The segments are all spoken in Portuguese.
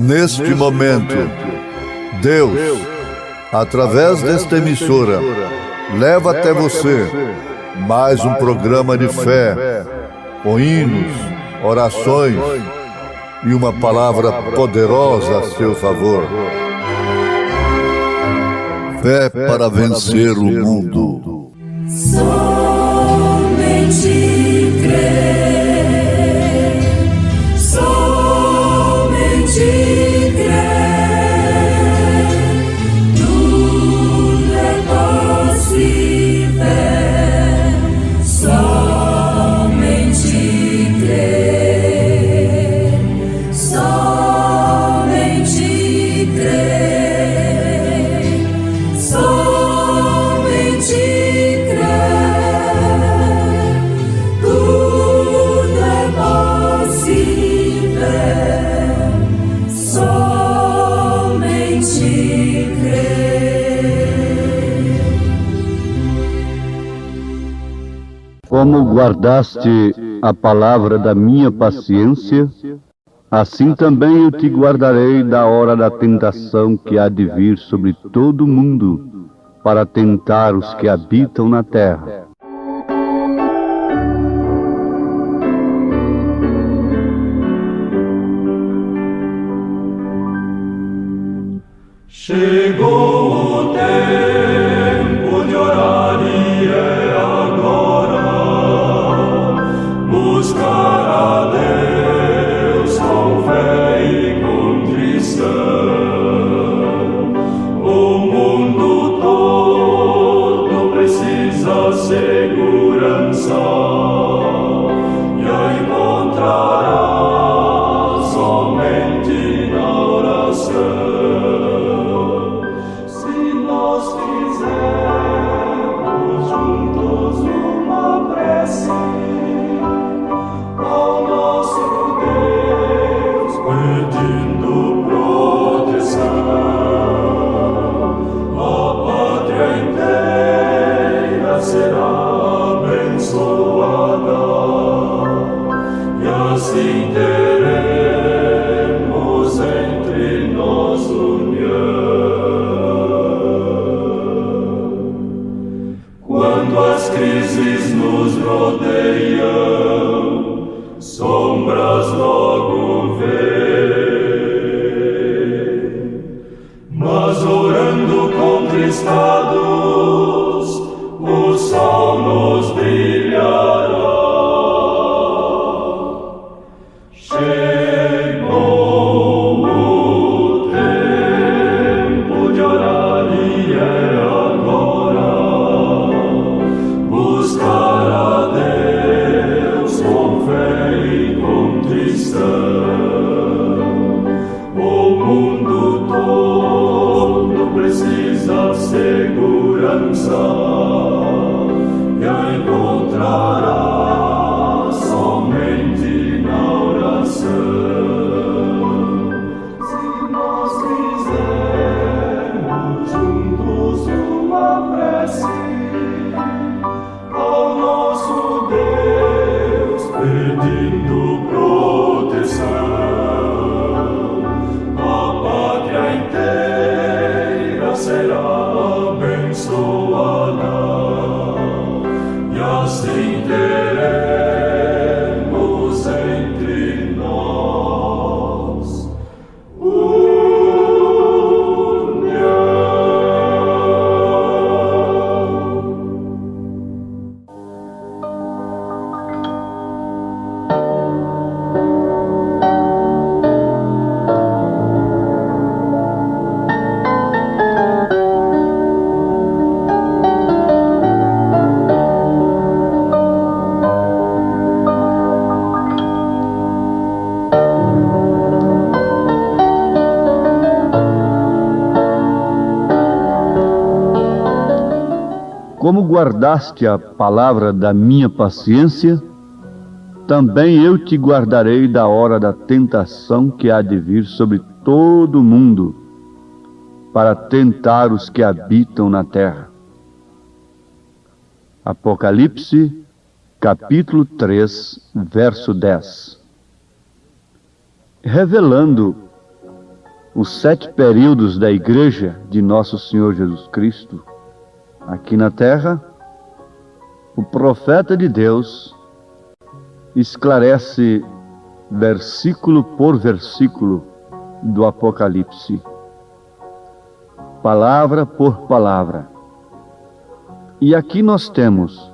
Neste momento, Deus, através desta emissora, leva até você mais um programa de fé, com hinos, orações e uma palavra poderosa a seu favor. Fé para vencer o mundo. Somente crer, somente crer, tudo é possível, somente crer, somente crer, somente Como guardaste a palavra da minha paciência, assim também eu te guardarei da hora da tentação que há de vir sobre todo o mundo, para tentar os que habitam na terra. Chegou o tempo de orar e é agora buscar a Deus com fé e contrição. O mundo todo precisa segurança e a encontrará somente na oração. Assim teremos entre nós união. Quando as crises nos rodeiam, sombras logo vêm, mas orando contristados, o sol nos brilhará. Chegou o tempo de orar e é agora buscar a Deus com fé e contrição. O mundo todo precisa segurança e a encontrará somente na oração. Se nós fizermos juntos uma prece ao nosso Deus, pedindo proteção, a pátria inteira será abençoada e assim teremos entre nós união. Como guardaste a palavra da minha paciência, também eu te guardarei da hora da tentação que há de vir sobre todo o mundo, para tentar os que habitam na terra. Apocalipse, capítulo 3, verso 10. Revelando os 7 períodos da Igreja de Nosso Senhor Jesus Cristo, aqui na Terra, o profeta de Deus esclarece versículo por versículo do Apocalipse, palavra por palavra. E aqui nós temos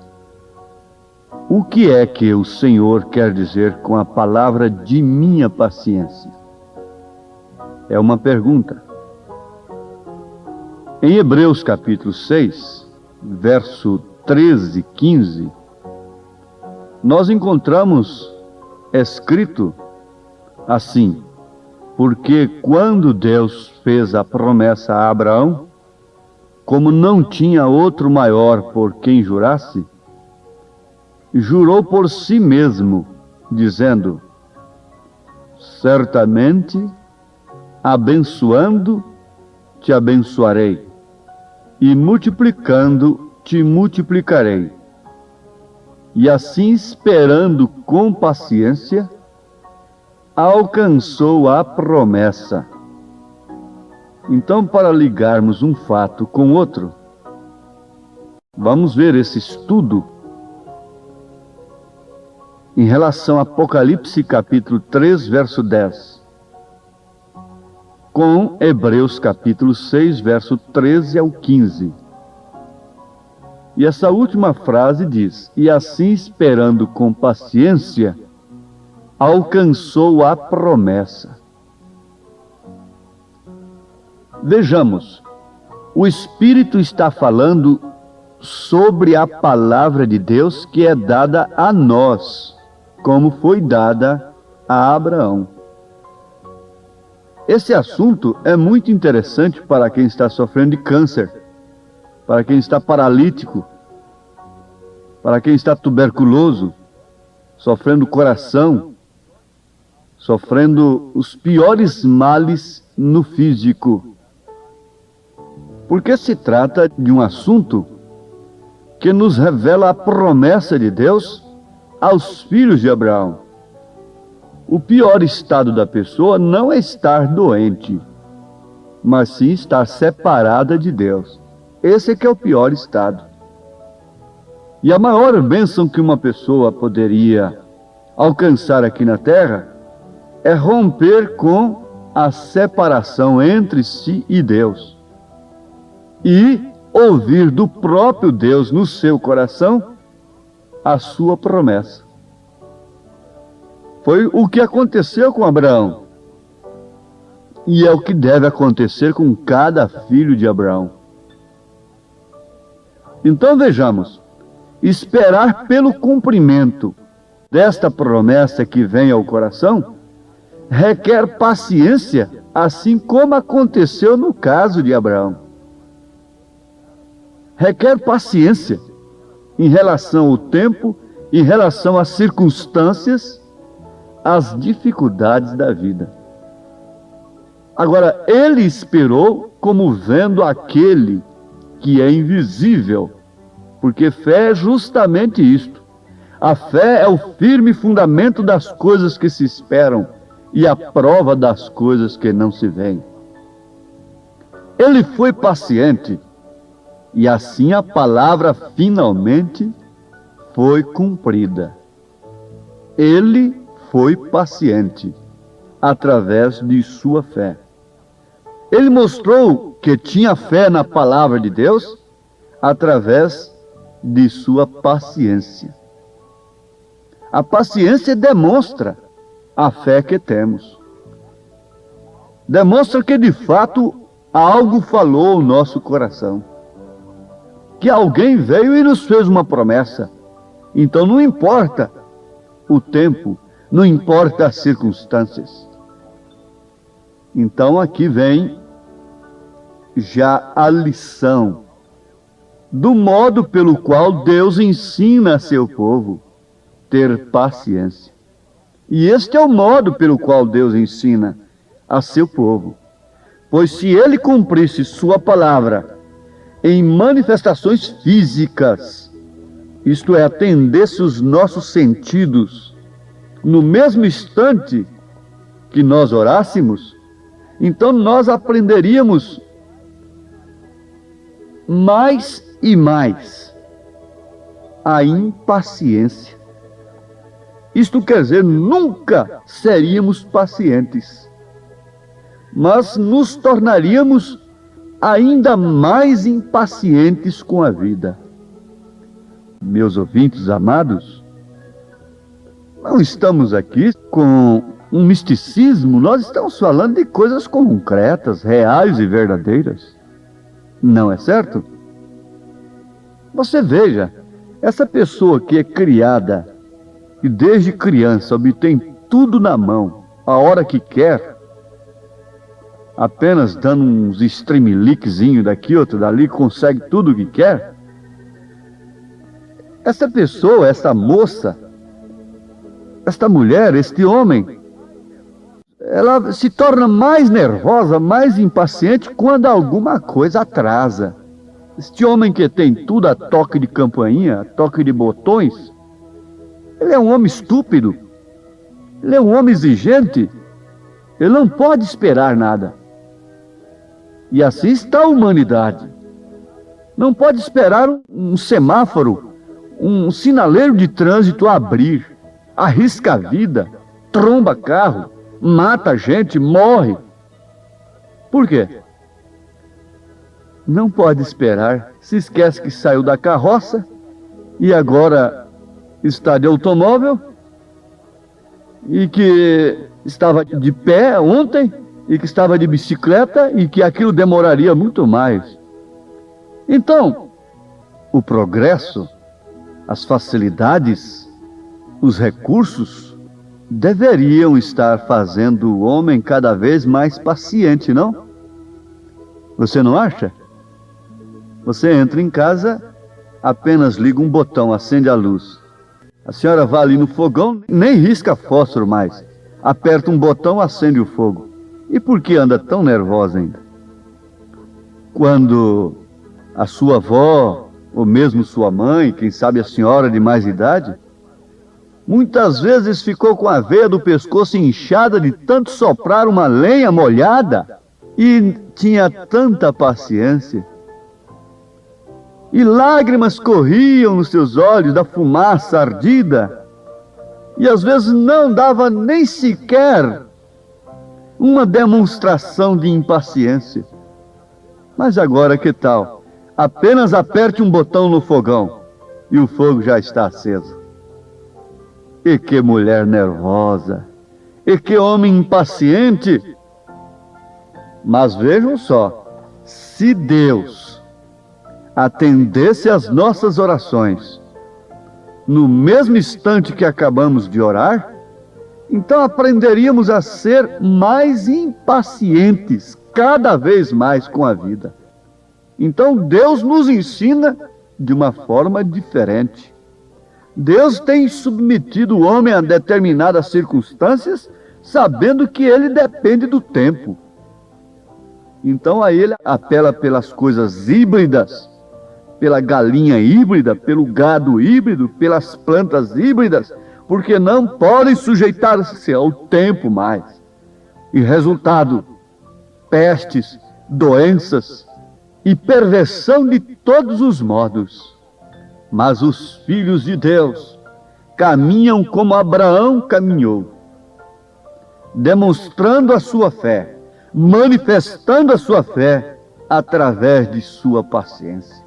o que é que o Senhor quer dizer com a palavra de minha paciência. É uma pergunta. Em Hebreus capítulo 6, verso 13 e 15, nós encontramos escrito assim: porque quando Deus fez a promessa a Abraão, como não tinha outro maior por quem jurasse, jurou por si mesmo, dizendo: certamente, abençoando, te abençoarei, e multiplicando, te multiplicarei. E assim, esperando com paciência, alcançou a promessa. Então, para ligarmos um fato com outro, vamos ver esse estudo em relação a Apocalipse capítulo 3, verso 10, com Hebreus capítulo 6, verso 13 ao 15. E essa última frase diz: e assim, esperando com paciência, alcançou a promessa. Vejamos, o Espírito está falando sobre a palavra de Deus que é dada a nós, como foi dada a Abraão. Esse assunto é muito interessante para quem está sofrendo de câncer, para quem está paralítico, para quem está tuberculoso, sofrendo coração, sofrendo os piores males no físico. Porque se trata de um assunto que nos revela a promessa de Deus aos filhos de Abraão. O pior estado da pessoa não é estar doente, mas sim estar separada de Deus. Esse é que é o pior estado. E a maior bênção que uma pessoa poderia alcançar aqui na terra é romper com a separação entre si e Deus. E ouvir do próprio Deus no seu coração a sua promessa. Foi o que aconteceu com Abraão. E é o que deve acontecer com cada filho de Abraão. Então vejamos, esperar pelo cumprimento desta promessa que vem ao coração requer paciência, assim como aconteceu no caso de Abraão. Requer paciência em relação ao tempo, em relação às circunstâncias, às dificuldades da vida. Agora, ele esperou como vendo aquele que é invisível, porque fé é justamente isto. A fé é o firme fundamento das coisas que se esperam e a prova das coisas que não se veem. Ele foi paciente, e assim a palavra finalmente foi cumprida. Ele foi paciente através de sua fé. Ele mostrou que tinha fé na palavra de Deus através de sua paciência. A paciência demonstra a fé que temos. Demonstra que de fato algo falou ao nosso coração. Que alguém veio e nos fez uma promessa. Então não importa o tempo, não importa as circunstâncias. Então aqui vem já a lição do modo pelo qual Deus ensina a seu povo ter paciência. E este é o modo pelo qual Deus ensina a seu povo. Pois se ele cumprisse sua palavra em manifestações físicas, isto é, atendesse os nossos sentidos no mesmo instante que nós orássemos, Então nós aprenderíamos mais e mais a impaciência. Isto quer dizer, nunca seríamos pacientes, mas nos tornaríamos ainda mais impacientes com a vida. Meus ouvintes amados, não estamos aqui com um misticismo, nós estamos falando de coisas concretas, reais e verdadeiras. Não é certo? Você veja, essa pessoa que é criada e desde criança obtém tudo na mão, a hora que quer, apenas dando uns streamlinkzinhos daqui, outro dali, consegue tudo o que quer. Essa pessoa, essa moça, esta mulher, este homem, ela se torna mais nervosa, mais impaciente quando alguma coisa atrasa. Este homem que tem tudo a toque de campainha, a toque de botões, ele é um homem estúpido, ele é um homem exigente, ele não pode esperar nada. E assim está a humanidade. Não pode esperar um semáforo, um sinaleiro de trânsito abrir, arrisca a vida, tromba carro, mata gente, morre. Por quê? Não pode esperar, se esquece que saiu da carroça e agora está de automóvel e que estava de pé ontem e que estava de bicicleta e que aquilo demoraria muito mais. Então, o progresso, as facilidades, os recursos deveriam estar fazendo o homem cada vez mais paciente, não? Você não acha? Você entra em casa, apenas liga um botão, acende a luz. A senhora vai ali no fogão, nem risca fósforo mais. Aperta um botão, acende o fogo. E por que anda tão nervosa ainda? Quando a sua avó, ou mesmo sua mãe, quem sabe a senhora de mais idade, muitas vezes ficou com a veia do pescoço inchada de tanto soprar uma lenha molhada e tinha tanta paciência. E lágrimas corriam nos seus olhos da fumaça ardida e às vezes não dava nem sequer uma demonstração de impaciência. Mas agora que tal? Apenas aperte um botão no fogão e o fogo já está aceso. E que mulher nervosa! E que homem impaciente! Mas vejam só, se Deus atendesse às nossas orações no mesmo instante que acabamos de orar, então aprenderíamos a ser mais impacientes, cada vez mais com a vida. Então Deus nos ensina de uma forma diferente. Deus tem submetido o homem a determinadas circunstâncias, sabendo que ele depende do tempo. Então aí ele apela pelas coisas híbridas, pela galinha híbrida, pelo gado híbrido, pelas plantas híbridas, porque não podem sujeitar-se ao tempo mais. E resultado, pestes, doenças e perversão de todos os modos. Mas os filhos de Deus caminham como Abraão caminhou, demonstrando a sua fé, manifestando a sua fé através de sua paciência.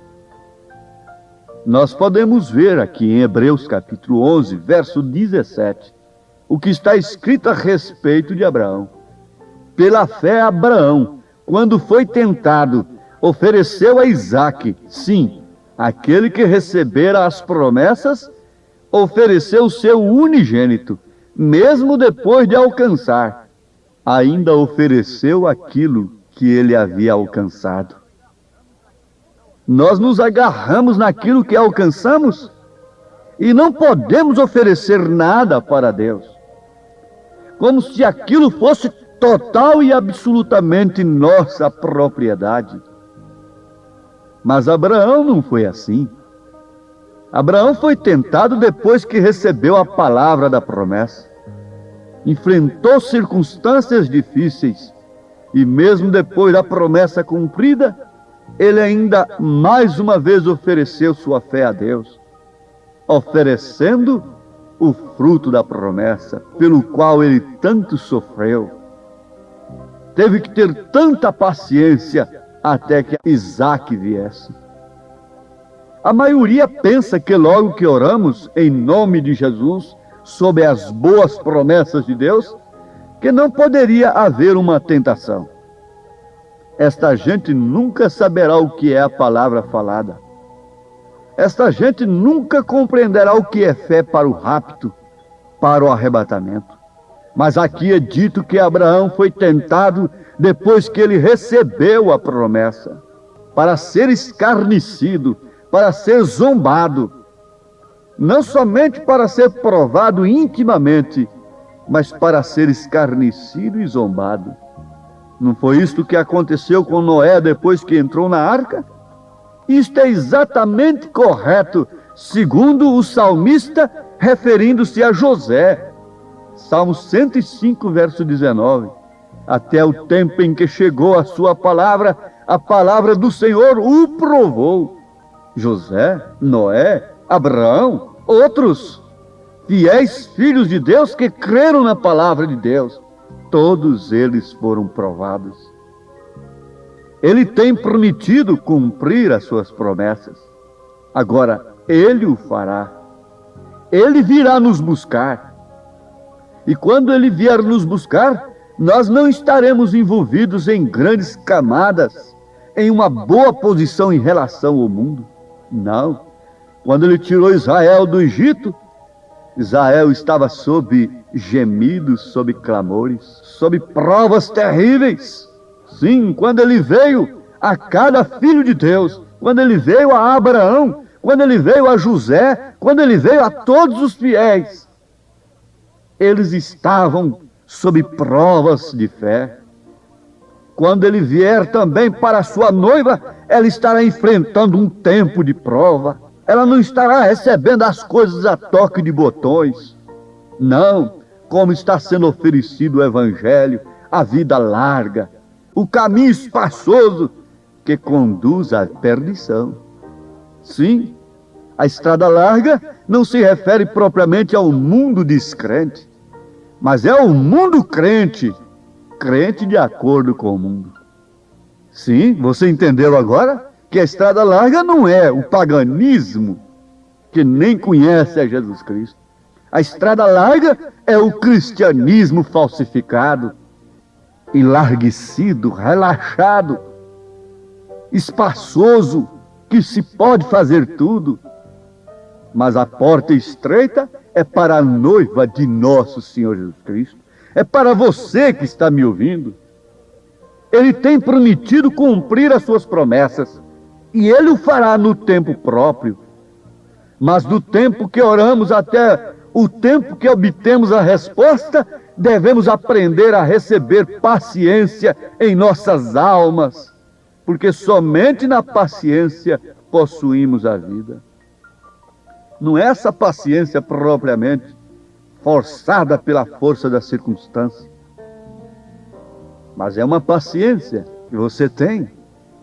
Nós podemos ver aqui em Hebreus capítulo 11, verso 17, o que está escrito a respeito de Abraão. Pela fé, Abraão, quando foi tentado, ofereceu a Isaque, sim, aquele que recebera as promessas, ofereceu o seu unigênito, mesmo depois de alcançar, ainda ofereceu aquilo que ele havia alcançado. Nós nos agarramos naquilo que alcançamos e não podemos oferecer nada para Deus, como se aquilo fosse total e absolutamente nossa propriedade. Mas Abraão não foi assim. Abraão foi tentado depois que recebeu a palavra da promessa. Enfrentou circunstâncias difíceis E mesmo depois da promessa cumprida, ele ainda mais uma vez ofereceu sua fé a Deus, oferecendo o fruto da promessa, pelo qual ele tanto sofreu. Teve que ter tanta paciência até que Isaac viesse. A maioria pensa que logo que oramos em nome de Jesus, sob as boas promessas de Deus, que não poderia haver uma tentação. Esta gente nunca saberá o que é a palavra falada. Esta gente nunca compreenderá o que é fé para o rapto, para o arrebatamento. Mas aqui é dito que Abraão foi tentado depois que ele recebeu a promessa, para ser escarnecido, para ser zombado, não somente para ser provado intimamente, mas para ser escarnecido e zombado. Não foi isto que aconteceu com Noé depois que entrou na arca? Isto é exatamente correto, segundo o salmista, referindo-se a José. Salmo 105, verso 19. Até o tempo em que chegou a sua palavra, a palavra do Senhor o provou. José, Noé, Abraão, outros fiéis filhos de Deus que creram na palavra de Deus, todos eles foram provados. Ele tem prometido cumprir as suas promessas. Agora, ele o fará. Ele virá nos buscar. E quando ele vier nos buscar, nós não estaremos envolvidos em grandes camadas, em uma boa posição em relação ao mundo. Não. Quando ele tirou Israel do Egito, Israel estava sob gemidos, sob clamores, sob provas terríveis. Sim, quando ele veio a cada filho de Deus, quando ele veio a Abraão, quando ele veio a José, quando ele veio a todos os fiéis, eles estavam sob provas de fé. Quando ele vier também para a sua noiva, ela estará enfrentando um tempo de prova. Ela não estará recebendo as coisas a toque de botões. Não, como está sendo oferecido o Evangelho, a vida larga, o caminho espaçoso que conduz à perdição. Sim, a estrada larga não se refere propriamente ao mundo descrente, mas é o mundo crente, crente de acordo com o mundo. Sim, você entendeu agora? Que a estrada larga não é o paganismo, que nem conhece a Jesus Cristo. A estrada larga é o cristianismo falsificado, enlarguecido, relaxado, espaçoso, que se pode fazer tudo. Mas a porta estreita é para a noiva de nosso Senhor Jesus Cristo. É para você que está me ouvindo. Ele tem prometido cumprir as suas promessas. E ele o fará no tempo próprio. Mas do tempo que oramos até o tempo que obtemos a resposta, devemos aprender a receber paciência em nossas almas, porque somente na paciência possuímos a vida. Não é essa paciência propriamente forçada pela força da circunstância, mas é uma paciência que você tem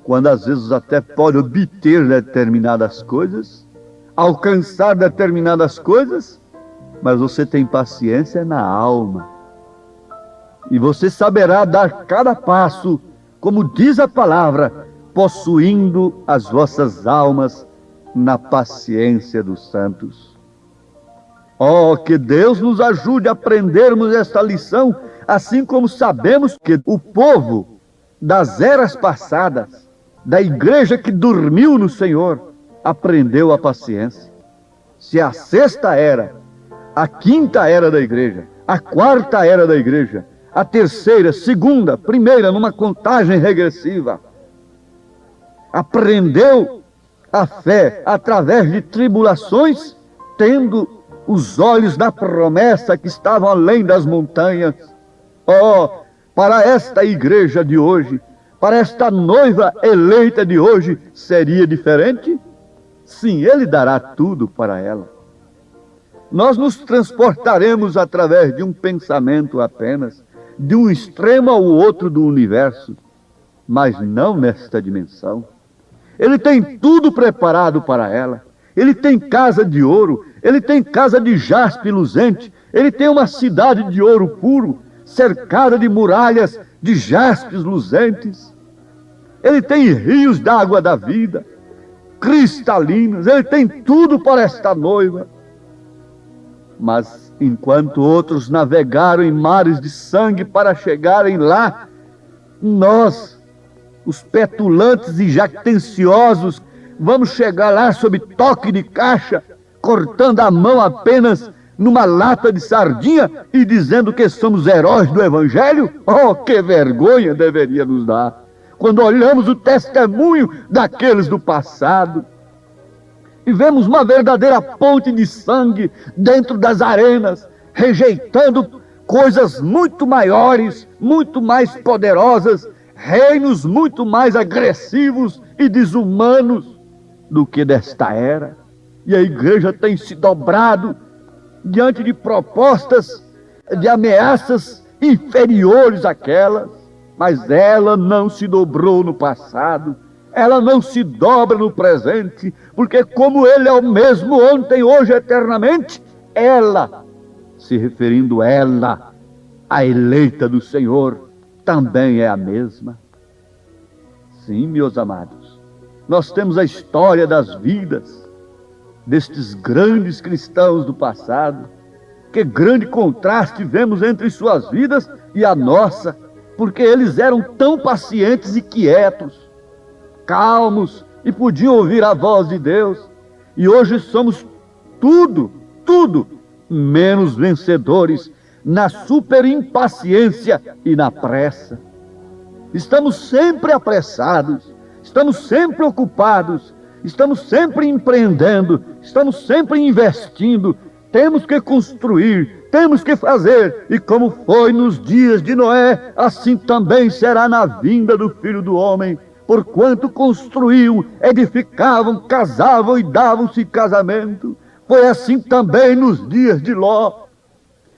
quando às vezes até pode obter determinadas coisas, alcançar determinadas coisas, mas você tem paciência na alma. E você saberá dar cada passo, como diz a palavra, possuindo as vossas almas na paciência dos santos. Oh, que Deus nos ajude a aprendermos esta lição, assim como sabemos que o povo das eras passadas, da igreja que dormiu no Senhor, aprendeu a paciência. Se a sexta era, a quinta era da igreja, a quarta era da igreja, a terceira, segunda, primeira, numa contagem regressiva, aprendeu a fé através de tribulações, tendo os olhos da promessa que estavam além das montanhas. Oh, para esta igreja de hoje, para esta noiva eleita de hoje, seria diferente? Sim, Ele dará tudo para ela. Nós nos transportaremos através de um pensamento apenas, de um extremo ao outro do universo, mas não nesta dimensão. Ele tem tudo preparado para ela. Ele tem casa de ouro, ele tem casa de jaspe luzente, ele tem uma cidade de ouro puro, cercada de muralhas de jaspes luzentes. Ele tem rios d'água da vida, cristalinos, ele tem tudo para esta noiva. Mas enquanto outros navegaram em mares de sangue para chegarem lá, nós, os petulantes e jactanciosos, vamos chegar lá sob toque de caixa, cortando a mão apenas numa lata de sardinha e dizendo que somos heróis do Evangelho? Oh, que vergonha deveria nos dar quando olhamos o testemunho daqueles do passado e vemos uma verdadeira ponte de sangue dentro das arenas, rejeitando coisas muito maiores, muito mais poderosas, reinos muito mais agressivos e desumanos do que desta era. E a igreja tem se dobrado diante de propostas, de ameaças inferiores àquelas, mas ela não se dobrou no passado, ela não se dobra no presente, porque como ele é o mesmo ontem, hoje, eternamente, ela, se referindo ela, a eleita do Senhor, também é a mesma. Sim, meus amados, nós temos a história das vidas destes grandes cristãos do passado. Que grande contraste vemos entre suas vidas e a nossa, porque eles eram tão pacientes e quietos, calmos, e podiam ouvir a voz de Deus. E hoje somos tudo menos vencedores na superimpaciência e na pressa. Estamos sempre apressados, estamos sempre ocupados, estamos sempre empreendendo, estamos sempre investindo. Temos que construir, temos que fazer, e como foi nos dias de Noé, assim também será na vinda do Filho do Homem. Porquanto construíam, edificavam, casavam e davam-se em casamento. Foi assim também nos dias de Ló.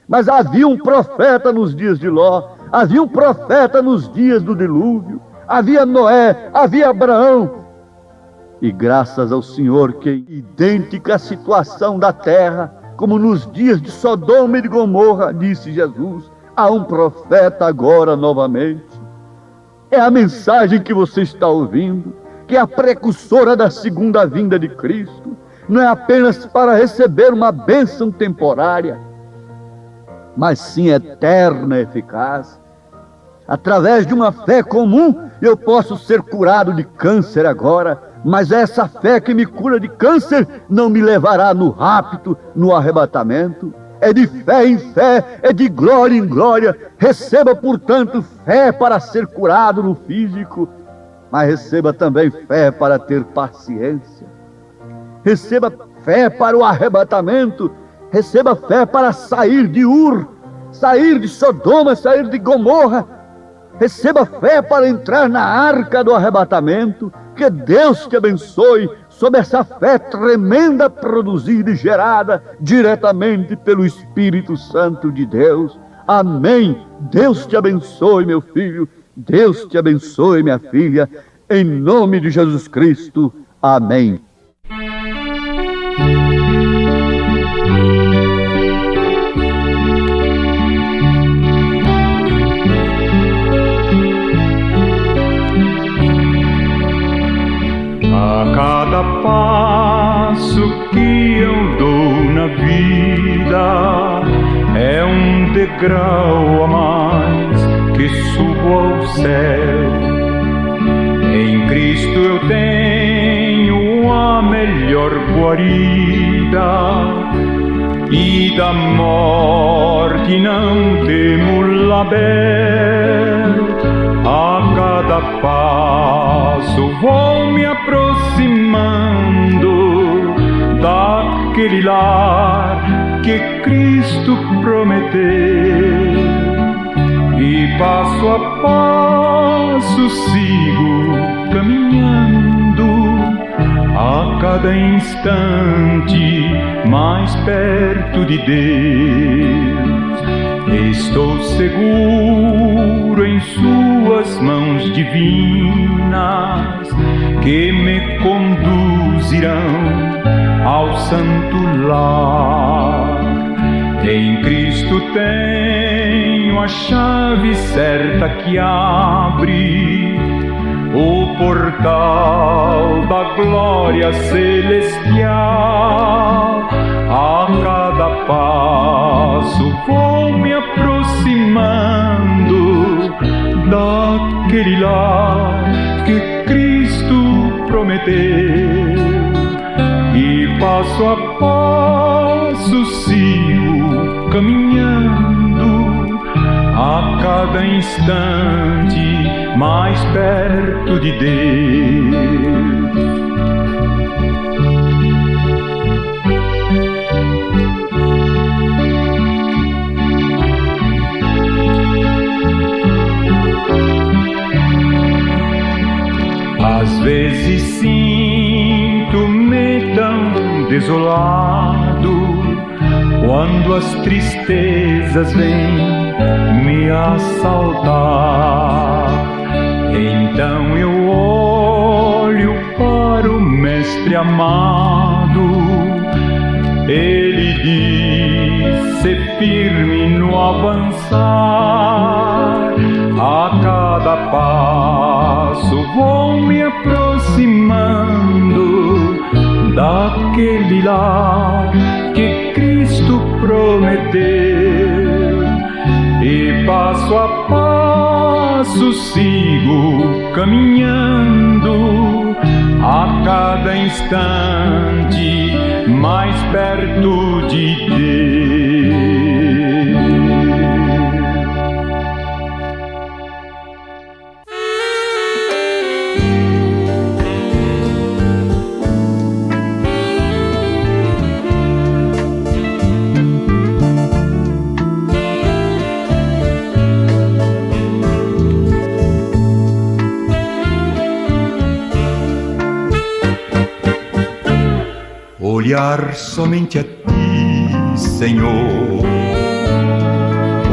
Mas havia um profeta nos dias de Ló, havia um profeta nos dias do dilúvio, havia Noé, havia Abraão. E graças ao Senhor que idêntica a situação da terra, como nos dias de Sodoma e de Gomorra, disse Jesus, há um profeta agora novamente. É a mensagem que você está ouvindo, que é a precursora da segunda vinda de Cristo. Não é apenas para receber uma bênção temporária, mas sim eterna e eficaz. Através de uma fé comum, eu posso ser curado de câncer agora, mas essa fé que me cura de câncer não me levará no rapto, no arrebatamento. É de fé em fé, é de glória em glória. Receba, portanto, fé para ser curado no físico, mas receba também fé para ter paciência. Receba fé para o arrebatamento, receba fé para sair de Ur, sair de Sodoma, sair de Gomorra. Receba fé para entrar na arca do arrebatamento. Que Deus te abençoe sob essa fé tremenda produzida e gerada diretamente pelo Espírito Santo de Deus. Amém. Deus te abençoe, meu filho. Deus te abençoe, minha filha. Em nome de Jesus Cristo. Amém. A cada passo que eu dou na vida é um degrau a mais que subo ao céu. Em Cristo eu tenho a melhor guarida e da morte não temo label. A cada passo vou me aproximando daquele lar que Cristo prometeu, e passo a passo sigo caminhando, a cada instante mais perto de Deus. Estou seguro em suas mãos divinas, que me conduzirão ao santo lar. Em Cristo tenho a chave certa que abre o portal da glória celestial. A cada passo vou me aproximando daquele lar que Cristo prometeu, e passo a passo sigo caminhando, a cada instante mais perto de Deus. Às vezes sinto-me tão desolado, quando as tristezas vêm me assaltar. Então eu olho para o Mestre amado, ele diz: "Sê firme no avançar". A cada passo vou me aproximando daquele lar que Cristo prometeu, e passo a passo sigo caminhando, a cada instante mais perto de Deus. Olhar somente a Ti, Senhor.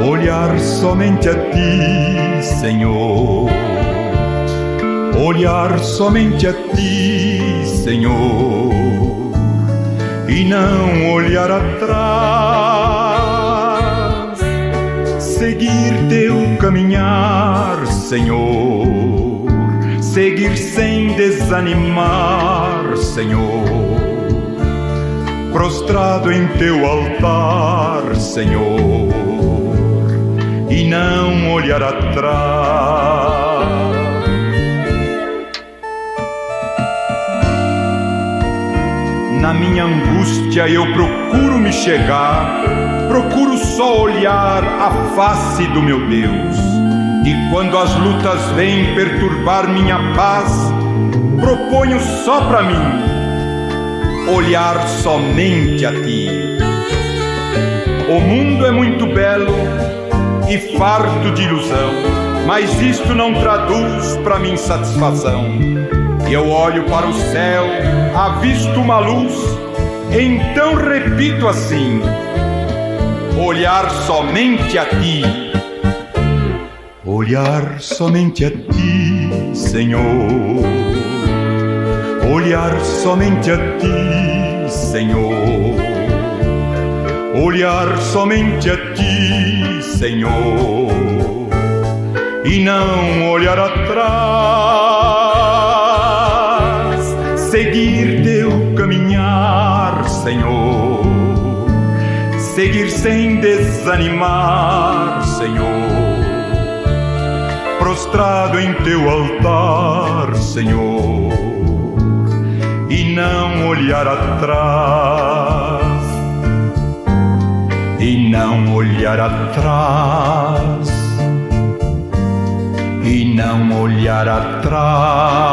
Olhar somente a Ti, Senhor. Olhar somente a Ti, Senhor, e não olhar atrás. Seguir Teu caminhar, Senhor. Seguir sem desanimar, Senhor. Prostrado em Teu altar, Senhor, e não olhar atrás. Na minha angústia eu procuro me chegar, procuro só olhar a face do meu Deus. E quando as lutas vêm perturbar minha paz, proponho só pra mim olhar somente a Ti. O mundo é muito belo e farto de ilusão, mas isto não traduz pra mim satisfação. Eu olho para o céu, avisto uma luz, então repito assim: olhar somente a Ti. Olhar somente a Ti, Senhor. Olhar somente a Ti, Senhor. Olhar somente a Ti, Senhor, e não olhar atrás. Seguir Teu caminhar, Senhor. Seguir sem desanimar, Senhor. Prostrado em Teu altar, Senhor, e não olhar atrás, e não olhar atrás, e não olhar atrás.